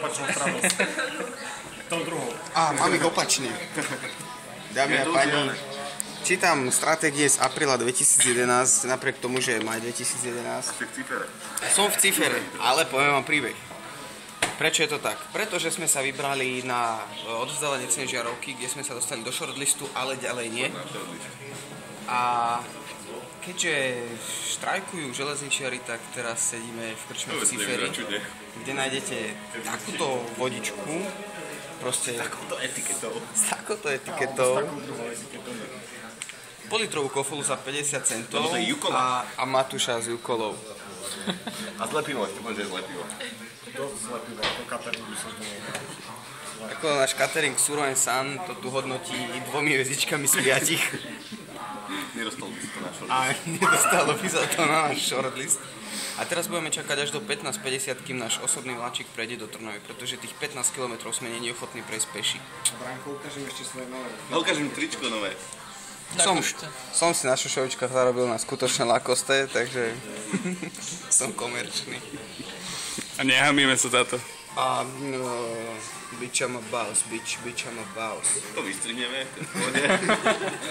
opačnou stranou. Tou druhou. Mám ich opačne. Dámy a páni, čítam stratégie z apríla 2011, napriek tomu, že je maj 2011. Som v cifere, ale poviem vám príbeh. Prečo je to tak? Pretože sme sa vybrali na odvzdávanie ceny žiarovky, kde sme sa dostali do shortlistu, ale ďalej nie. A keďže štrajkujú železničiari, tak teraz sedíme v krčme v Ciferi, kde nájdete takúto vodičku, proste s takouto etiketou, politrovú kofolu za 50 centov a matuša s jukolou. A zlepivo, ešte povedz, že zlepivo. Dosť zlepivo, ako catering by som to nevedel. Ako náš catering Suro & San to tu hodnotí 2 hviezdičkami z 5. Nedostalo by sa to na shortlist. A nedostalo by sa to na náš shortlist. A teraz budeme čakať až do 15:50, kým náš osobný vláčik prejde do Trnavy, pretože tých 15 km sme není ochotní prejsť peši. Bránko, ukážem ešte svoje nové. Ukážem tričko nové. Som si na šošovičkách zarobil na skutočné lakoste, takže som komerčný. A nehamíme sa za to. A bitch I'm a boss, bitch I'm a boss. To vystrihneme, to v pohode.